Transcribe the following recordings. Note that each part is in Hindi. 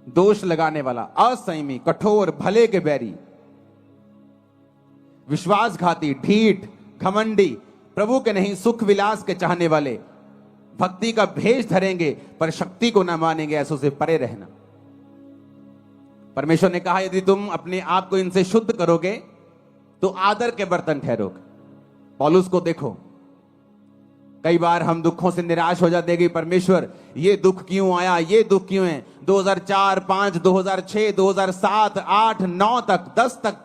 दोष लगाने वाला, असंयमी, कठोर, भले के बैरी, विश्वासघाती, ढीठ, घमंडी, प्रभु के नहीं सुख विलास के चाहने वाले, भक्ति का भेष धरेंगे पर शक्ति को ना मानेंगे, ऐसों से परे रहना। परमेश्वर ने कहा यदि तुम अपने आप को इनसे शुद्ध करोगे तो आदर के बर्तन ठहरोगे। पौलुस को देखो, कई बार हम दुखों से निराश हो जाते हैं कि परमेश्वर ये दुख क्यों आया, ये दुख क्यों है। 2004, 5, 2006, 2007, 8, 9 तक, 10 तक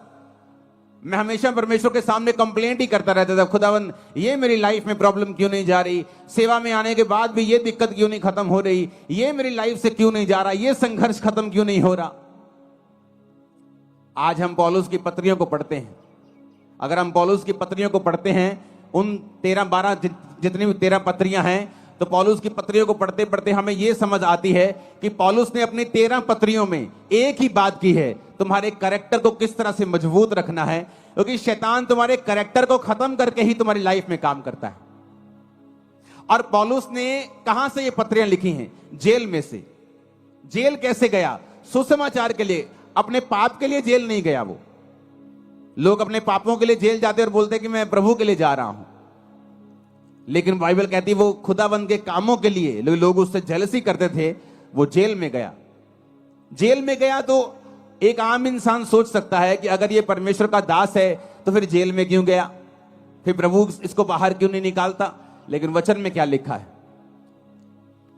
मैं हमेशा परमेश्वर के सामने कंप्लेंट ही करता रहता था, खुदावन ये मेरी लाइफ में प्रॉब्लम क्यों नहीं जा रही, सेवा में आने के बाद भी ये दिक्कत क्यों नहीं खत्म हो रही, ये मेरी लाइफ से क्यों नहीं जा रहा, ये संघर्ष खत्म क्यों नहीं हो रहा। आज हम पौलुस की पत्रियों को पढ़ते हैं। अगर हम पौलुस की पत्रियों को पढ़ते हैं, उन 13-12 जितनी भी 13 पत्रियां हैं, तो पौलुस की पत्रियों को पढ़ते पढ़ते हमें यह समझ आती है कि पौलुस ने अपनी 13 पत्रियों में एक ही बात की है, तुम्हारे कैरेक्टर को किस तरह से मजबूत रखना है, क्योंकि शैतान तुम्हारे कैरेक्टर को खत्म करके ही तुम्हारी लाइफ में काम करता है। और पौलुस ने कहां से ये पत्रियां लिखी हैं? जेल में से। जेल कैसे गया? सुसमाचार के लिए, अपने पाप के लिए जेल नहीं गया। वो लोग अपने पापों के लिए जेल जाते और बोलते कि मैं प्रभु के लिए जा रहा हूं, लेकिन बाइबल कहती वो खुदाबंद के कामों के लिए लोग उससे जेलसी करते थे, वो जेल में गया। जेल में गया तो एक आम इंसान सोच सकता है कि अगर ये परमेश्वर का दास है तो फिर जेल में क्यों गया, फिर प्रभु इसको बाहर क्यों नहीं निकालता। लेकिन वचन में क्या लिखा है?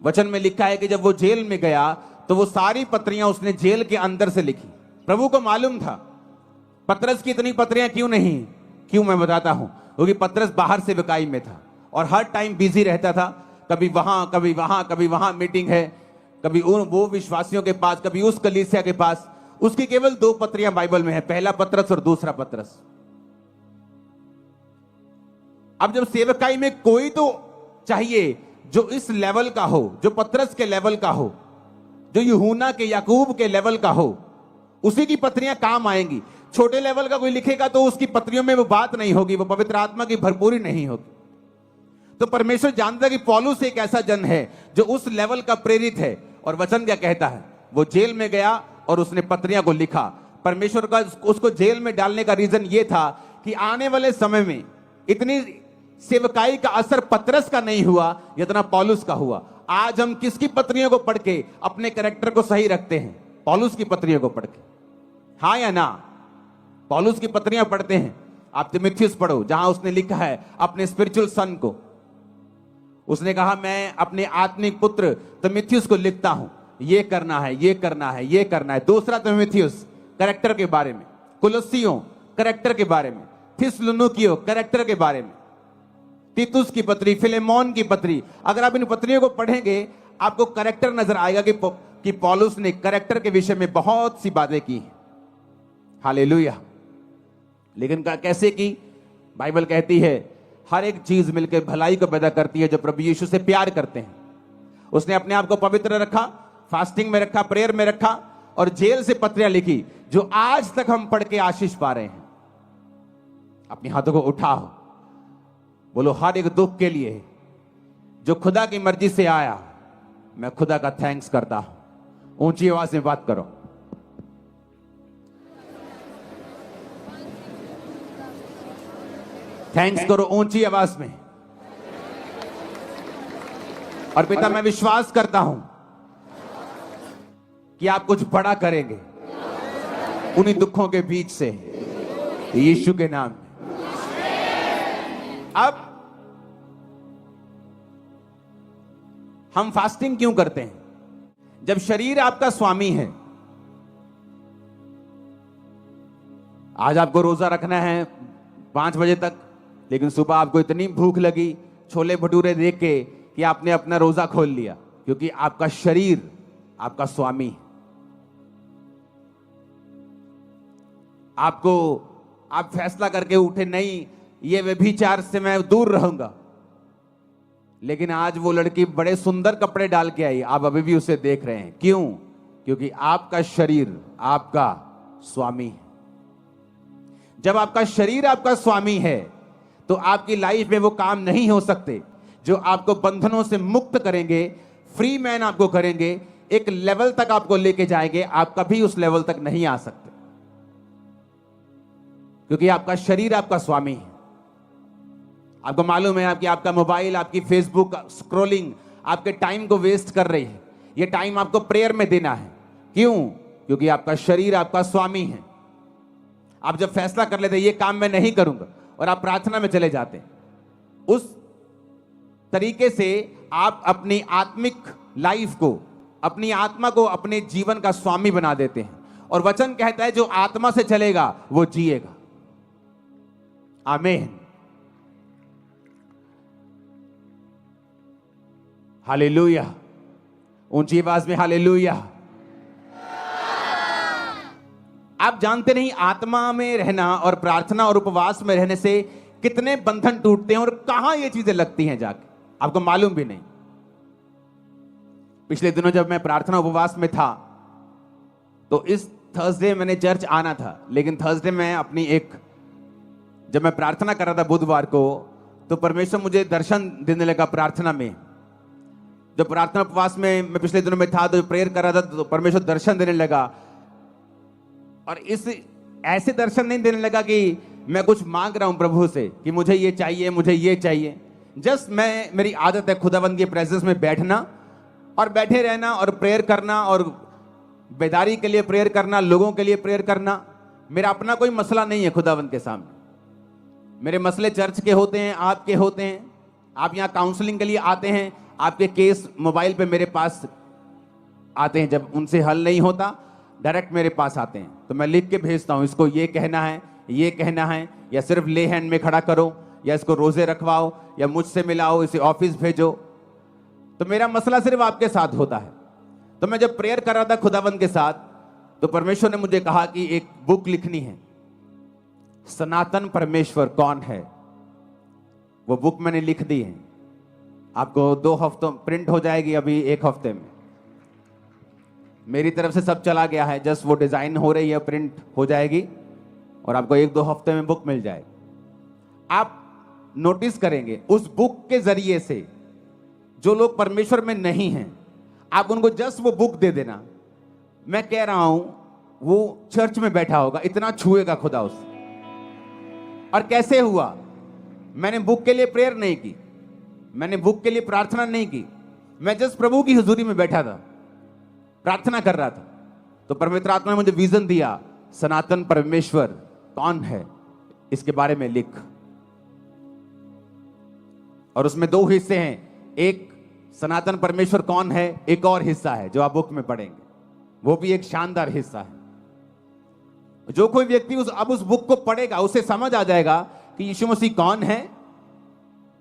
वचन में लिखा है कि जब वो जेल में गया तो वो सारी पत्रियां उसने जेल के अंदर से लिखी। प्रभु को मालूम था पतरस की इतनी पत्रियां क्यों नहीं, क्यों मैं बताता हूं, क्योंकि पतरस बाहर से विकाई में था और हर टाइम बिजी रहता था, कभी वहां कभी वहां कभी वहां मीटिंग है, कभी वो विश्वासियों के पास, कभी उस कलीसिया के पास। उसकी केवल 2 पत्रियां बाइबल में है, पहला पतरस और दूसरा पतरस। अब जब सेवकाई में कोई तो चाहिए जो इस लेवल का हो, जो पतरस के लेवल का हो, जो यूहन्ना के, याकूब के लेवल का हो, उसी की पत्रियां काम आएंगी। छोटे लेवल का कोई लिखेगा तो उसकी पत्रियों में वो बात नहीं होगी, वो पवित्र आत्मा की भरपूरी नहीं होगी। तो परमेश्वर जानता है कि पौलुस एक ऐसा जन है जो उस लेवल का प्रेरित है। और वचन क्या कहता है? वो जेल में गया और उसने पत्रियां को लिखा। परमेश्वर का उसको जेल में डालने का रीजन ये था कि आने वाले समय में इतनी सेवकाई का असर पतरस का नहीं हुआ जितना पौलुस का हुआ। आज हम किसकी पत्रियों को पढ़ के अपने कैरेक्टर को सही रखते हैं? पौलुस की पत्रियों को पढ़ के, हाँ या ना? पौलुस की पत्रियां पढ़ते हैं। आप तीमुथियुस पढ़ो, जहां उसने लिखा है अपने स्पिरिचुअल सन को, उसने कहा मैं अपने आत्मिक पुत्र तीमुथियुस को लिखता हूं, ये करना है, ये करना है, ये करना है। दूसरा तीमुथियुस कैरेक्टर के बारे में, कुलुस्सियों कैरेक्टर के बारे में, थिस्सलुनीकियों कैरेक्टर के बारे में, तीतुस की पत्री, फिलेमोन की पत्री। अगर आप इन पत्रियों को पढ़ेंगे आपको कैरेक्टर नजर आएगा कि पौलुस ने कैरेक्टर के विषय में बहुत सी बातें की। हालेलुया। लेकिन कैसे की? बाइबल कहती है हर एक चीज मिलकर भलाई को पैदा करती है जो प्रभु यीशु से प्यार करते हैं। उसने अपने आप को पवित्र रखा, फास्टिंग में रखा, प्रेयर में रखा और जेल से पत्रियां लिखी जो आज तक हम पढ़ के आशीष पा रहे हैं। अपने हाथों को उठाओ, बोलो हर एक दुख के लिए जो खुदा की मर्जी से आया, मैं खुदा का थैंक्स करता हूं। ऊंची आवाज में बात करो। थैंक्स करो ऊंची आवाज में। और पिता मैं विश्वास करता हूं कि आप कुछ बड़ा करेंगे उन्हीं दुखों के बीच से, यीशु के नाम में। अब हम फास्टिंग क्यों करते हैं? जब शरीर आपका स्वामी है। आज आपको रोजा रखना है 5 बजे तक, लेकिन सुबह आपको इतनी भूख लगी छोले भटूरे देख के कि आपने अपना रोजा खोल लिया, क्योंकि आपका शरीर आपका स्वामी है। आप फैसला करके उठे नहीं, ये व्यभिचार से मैं दूर रहूंगा, लेकिन आज वो लड़की बड़े सुंदर कपड़े डाल के आई, आप अभी भी उसे देख रहे हैं। क्यों? क्योंकि आपका शरीर आपका स्वामी है। जब आपका शरीर आपका स्वामी है तो आपकी लाइफ में वो काम नहीं हो सकते जो आपको बंधनों से मुक्त करेंगे, फ्री मैन आपको करेंगे, एक लेवल तक आपको लेके जाएंगे, आप कभी उस लेवल तक नहीं आ सकते, क्योंकि आपका शरीर आपका स्वामी है। आपको मालूम है कि आपका मोबाइल, आपकी फेसबुक स्क्रॉलिंग आपके टाइम को वेस्ट कर रही है। ये टाइम आपको प्रेयर में देना है। क्यों? क्योंकि आपका शरीर आपका स्वामी है। आप जब फैसला कर लेते ये काम मैं नहीं करूंगा और आप प्रार्थना में चले जाते हैं, उस तरीके से आप अपनी आत्मिक लाइफ को, अपनी आत्मा को अपने जीवन का स्वामी बना देते हैं। और वचन कहता है जो आत्मा से चलेगा वो जिएगा। आमीन, हालेलुया। ऊंची आवाज में हालेलुया। आप जानते नहीं आत्मा में रहना और प्रार्थना और उपवास में रहने से कितने बंधन टूटते हैं और कहां ये चीजें लगती हैं जाके, आपको मालूम भी नहीं। पिछले दिनों जब मैं प्रार्थना उपवास में था तो इस थर्सडे मैंने चर्च आना था, लेकिन थर्सडे में जब मैं प्रार्थना कर रहा था बुधवार को, तो परमेश्वर मुझे दर्शन देने लगा प्रार्थना में। जब प्रार्थना उपवास में मैं पिछले दिनों में था तो प्रेयर कर रहा था तो परमेश्वर दर्शन देने लगा। और ऐसे दर्शन नहीं देने लगा कि मैं कुछ मांग रहा हूं प्रभु से कि मुझे ये चाहिए, मुझे ये चाहिए। जस्ट मेरी आदत है खुदावंद की प्रेजेंस में बैठना और बैठे रहना और प्रेयर करना और बेदारी के लिए प्रेयर करना, लोगों के लिए प्रेयर करना। मेरा अपना कोई मसला नहीं है खुदावंद के सामने। मेरे मसले चर्च के होते हैं, आपके होते हैं। आप यहाँ काउंसलिंग के लिए आते हैं, आपके केस मोबाइल पे मेरे पास आते हैं। जब उनसे हल नहीं होता डायरेक्ट मेरे पास आते हैं, तो मैं लिख के भेजता हूँ, इसको ये कहना है, ये कहना है, या सिर्फ ले हैंड में खड़ा करो, या इसको रोजे रखवाओ, या मुझसे मिलाओ, इसे ऑफिस भेजो। तो मेरा मसला सिर्फ आपके साथ होता है। तो मैं जब प्रेयर कर रहा था खुदावंद के साथ, तो परमेश्वर ने मुझे कहा कि एक बुक लिखनी है, सनातन परमेश्वर कौन है। वो बुक मैंने लिख दी है, आपको 2 हफ्तों प्रिंट हो जाएगी, अभी 1 हफ्ते में। मेरी तरफ से सब चला गया है, जस्ट वो डिजाइन हो रही है, प्रिंट हो जाएगी और आपको 1-2 हफ्ते में बुक मिल जाएगी। आप नोटिस करेंगे उस बुक के जरिए से जो लोग परमेश्वर में नहीं हैं, आप उनको जस्ट वो बुक दे देना, मैं कह रहा हूं वो चर्च में बैठा होगा, इतना छुएगा खुदा उससे। और कैसे हुआ? मैंने बुक के लिए प्रेयर नहीं की, मैंने बुक के लिए प्रार्थना नहीं की, मैं जस्ट प्रभु की हुजूरी में बैठा था, प्रार्थना कर रहा था। तो पवित्र आत्मा ने मुझे विजन दिया, सनातन परमेश्वर कौन है, इसके बारे में लिख। और उसमें 2 हिस्से हैं, एक सनातन परमेश्वर कौन है, एक और हिस्सा है जो आप बुक में पढ़ेंगे, वो भी एक शानदार हिस्सा है। जो कोई व्यक्ति अब उस बुक को पढ़ेगा उसे समझ आ जाएगा कि यीशु मसीह कौन है।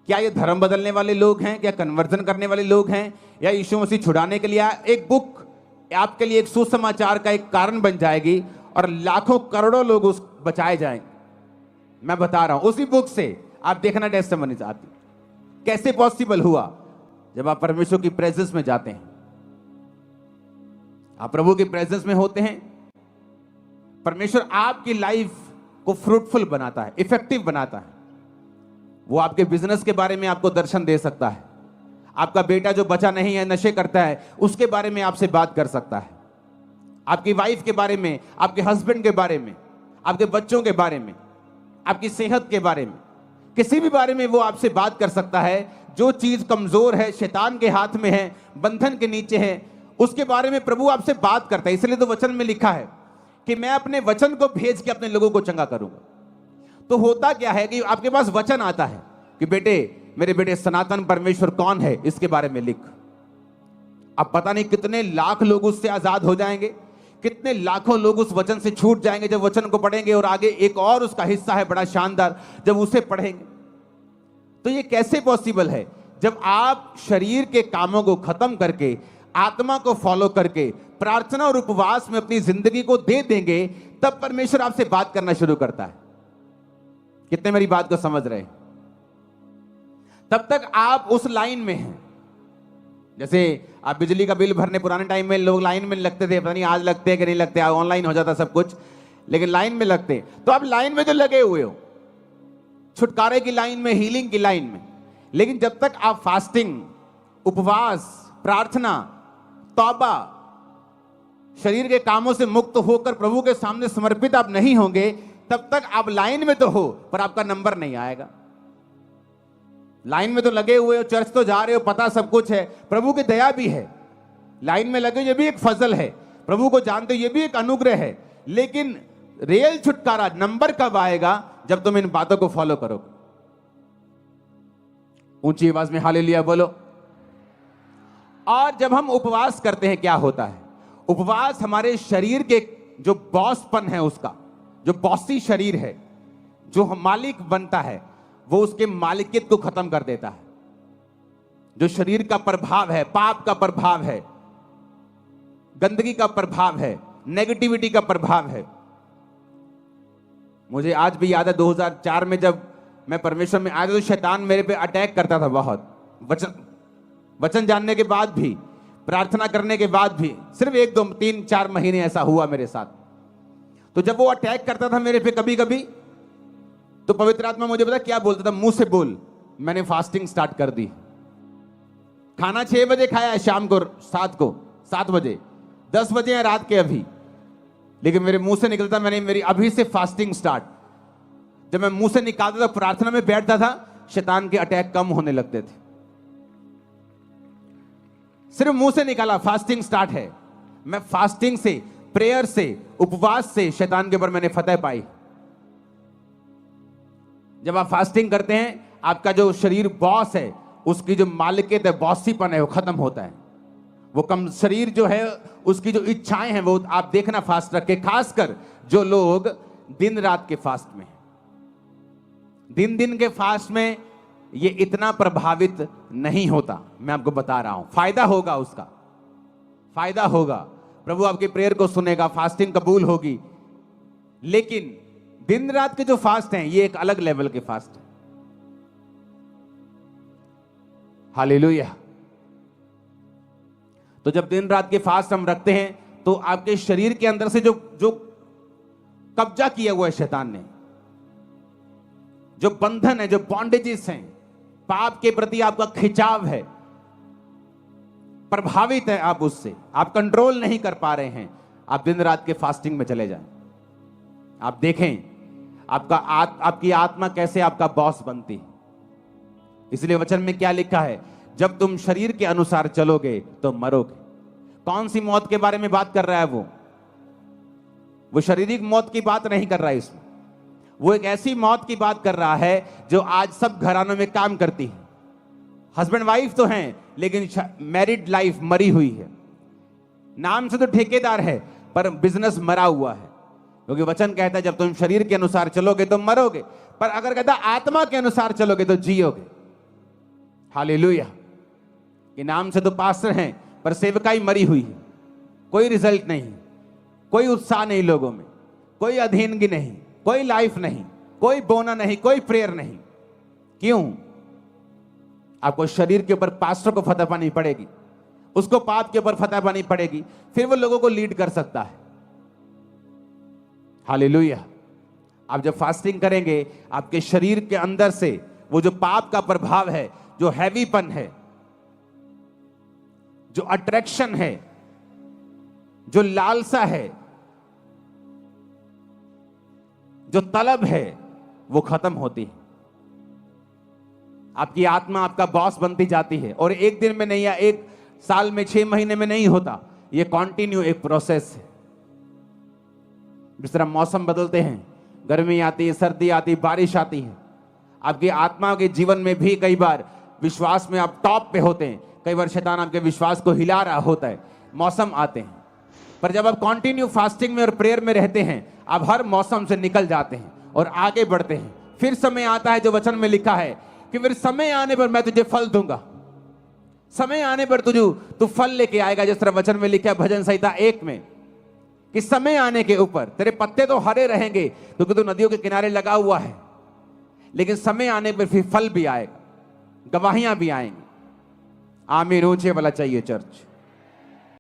क्या ये धर्म बदलने वाले लोग हैं, क्या कन्वर्जन करने वाले लोग हैं, या यीशु मसीह छुड़ाने के लिए आया। एक बुक आपके लिए एक सुसमाचार का एक कारण बन जाएगी और लाखों करोड़ों लोग उस बचाए जाएंगे। मैं बता रहा हूं, उसी बुक से आप देखना टेस्टिमनी आती। कैसे पॉसिबल हुआ? जब आप परमेश्वर की प्रेजेंस में जाते हैं, आप प्रभु की प्रेजेंस में होते हैं, परमेश्वर आपकी लाइफ को फ्रूटफुल बनाता है, इफेक्टिव बनाता है। वो आपके बिजनेस के बारे में आपको दर्शन दे सकता है। आपका बेटा जो बचा नहीं है, नशे करता है, उसके बारे में आपसे बात कर सकता है। आपकी वाइफ के बारे में, आपके हस्बैंड के बारे में, आपके बच्चों के बारे में, आपकी सेहत के बारे में, किसी भी बारे में वो आपसे बात कर सकता है। जो चीज कमजोर है, शैतान के हाथ में है, बंधन के नीचे है, उसके बारे में प्रभु आपसे बात करता है। इसलिए तो वचन में लिखा है कि मैं अपने वचन को भेज के अपने लोगों को चंगा करूंगा। तो होता क्या है कि आपके पास वचन आता है कि बेटे, मेरे बेटे, सनातन परमेश्वर कौन है, इसके बारे में लिख। अब पता नहीं कितने लाख लोग उससे आजाद हो जाएंगे, कितने लाखों लोग उस वचन से छूट जाएंगे जब वचन को पढ़ेंगे। और आगे एक और उसका हिस्सा है बड़ा शानदार, जब उसे पढ़ेंगे। तो ये कैसे पॉसिबल है? जब आप शरीर के कामों को खत्म करके, आत्मा को फॉलो करके, प्रार्थना और उपवास में अपनी जिंदगी को दे देंगे, तब परमेश्वर आपसे बात करना शुरू करता है। कितने मेरी बात को समझ रहे हैं? तब तक आप उस लाइन में हैं। जैसे आप बिजली का बिल भरने, पुराने टाइम में लोग लाइन में लगते थे, पता नहीं आज लगते हैं कि नहीं लगते, ऑनलाइन हो जाता सब कुछ, लेकिन लाइन में लगते। तो आप लाइन में जो लगे हुए हो, छुटकारे की लाइन में, हीलिंग की लाइन में, लेकिन जब तक आप फास्टिंग, उपवास, प्रार्थना, तौबा शरीर के कामों से मुक्त होकर प्रभु के सामने समर्पित आप नहीं होंगे, तब तक आप लाइन में तो हो पर आपका नंबर नहीं आएगा। लाइन में तो लगे हुए हो, चर्च तो जा रहे हो, पता सब कुछ है, प्रभु की दया भी है। लाइन में लगे ये भी एक फजल है, प्रभु को जानते हो ये भी एक अनुग्रह है। लेकिन रियल छुटकारा नंबर कब आएगा? जब तुम इन बातों को फॉलो करोगे। ऊंची आवाज में हालेलुया बोलो। और जब हम उपवास करते हैं क्या होता है? उपवास हमारे शरीर के जो बॉसपन है, उसका जो बॉसी शरीर है, जो मालिक बनता है, वो उसके मालिकियत को खत्म कर देता है। जो शरीर का प्रभाव है, पाप का प्रभाव है, गंदगी का प्रभाव है, नेगेटिविटी का प्रभाव है। मुझे आज भी याद है 2004 में जब मैं परमेश्वर में आया तो शैतान मेरे पे अटैक करता था बहुत। वचन जानने के बाद भी, प्रार्थना करने के बाद भी, सिर्फ 1 2 3 4 महीने ऐसा हुआ मेरे साथ। तो जब वो अटैक करता था मेरे पे कभी कभी, तो पवित्र आत्मा मुझे पता क्या बोलता था? मुंह से बोल। मैंने फास्टिंग स्टार्ट कर दी। खाना 6 बजे खाया, शाम को 7 बजे, 10 बजे है रात के अभी, लेकिन मेरे मुंह से निकलता मैंने मेरी अभी से फास्टिंग स्टार्ट। जब मैं मुंह से निकालता था, प्रार्थना में बैठता था, शैतान के अटैक कम होने लगते थे। सिर्फ मुंह से निकाला, फास्टिंग स्टार्ट है। मैं फास्टिंग से, प्रेयर से, उपवास से शैतान के ऊपर मैंने फतह पाई। जब आप फास्टिंग करते हैं, आपका जो शरीर बॉस है, उसकी जो मालिकियत है, बॉसीपन है, वो खत्म होता है। वो कम शरीर जो है, उसकी जो इच्छाएं हैं, वो आप देखना फास्ट रख के, खासकर जो लोग दिन रात के फास्ट में, दिन के फास्ट में ये इतना प्रभावित नहीं होता। मैं आपको बता रहा हूं, फायदा होगा, उसका फायदा होगा। प्रभु आपके प्रेयर को सुनेगा, फास्टिंग कबूल होगी। लेकिन दिन रात के जो फास्ट हैं, ये एक अलग लेवल के फास्ट है। हालेलुया। तो जब दिन रात के फास्ट हम रखते हैं, तो आपके शरीर के अंदर से जो कब्जा किया हुआ है शैतान ने, जो बंधन है, जो बॉन्डेजेस हैं, पाप के प्रति आपका खिंचाव है, प्रभावित है आप उससे, आप कंट्रोल नहीं कर पा रहे हैं, आप दिन रात के फास्टिंग में चले जाएं। आप देखें आपकी आत्मा कैसे आपका बॉस बनती है। इसलिए वचन में क्या लिखा है? जब तुम शरीर के अनुसार चलोगे तो मरोगे। कौन सी मौत के बारे में बात कर रहा है? वो शारीरिक मौत की बात नहीं कर रहा है इसमें। वो एक ऐसी मौत की बात कर रहा है जो आज सब घरानों में काम करती है। हस्बैंड वाइफ तो हैं, लेकिन मैरिड लाइफ मरी हुई है। नाम से तो ठेकेदार है, पर बिजनेस मरा हुआ है। क्योंकि वचन कहता है जब तुम शरीर के अनुसार चलोगे तो मरोगे, पर अगर कहता आत्मा के अनुसार चलोगे तो जियोगे। हालेलुया। कि नाम से तो पास्टर हैं, पर सेवकाई मरी हुई है। कोई रिजल्ट नहीं, कोई उत्साह नहीं लोगों में, कोई अधीनगी नहीं, कोई लाइफ नहीं, कोई बोना नहीं, कोई प्रेयर नहीं। क्यों? आपको शरीर के ऊपर पास्टर को फतह पानी पड़ेगी, उसको पाप के ऊपर फतह पानी पड़ेगी, फिर वो लोगों को लीड कर सकता है। हालेलुया। आप जब फास्टिंग करेंगे, आपके शरीर के अंदर से वो जो पाप का प्रभाव है, जो हैवीपन है, जो अट्रैक्शन है, जो लालसा है, जो तलब है, वो खत्म होती है। आपकी आत्मा आपका बॉस बनती जाती है। और एक दिन में नहीं, या एक साल में, 6 महीने में नहीं होता। ये कॉन्टिन्यू एक प्रोसेस है। जिस तरह मौसम बदलते हैं, गर्मी आती है, सर्दी आती है, बारिश आती है, आपकी आत्मा के जीवन में भी कई बार विश्वास में आप टॉप पे होते हैं, कई बार शैतान आपके विश्वास को हिला रहा होता है, मौसम आते हैं। पर जब आप कंटिन्यू फास्टिंग में और प्रेयर में रहते हैं, आप हर मौसम से निकल जाते हैं और आगे बढ़ते हैं। फिर समय आता है जो वचन में लिखा है कि फिर समय आने पर मैं तुझे फल दूंगा। समय आने पर तू फल लेके आएगा। जिस तरह वचन में लिखा है भजन संहिता 1 में कि समय आने के ऊपर तेरे पत्ते तो हरे रहेंगे क्योंकि तू नदियों के किनारे लगा हुआ है, लेकिन समय आने पर फिर फल भी आएगा, गवाहियां भी आएंगी। आमीन। ऊंचे वाला चाहिए चर्च।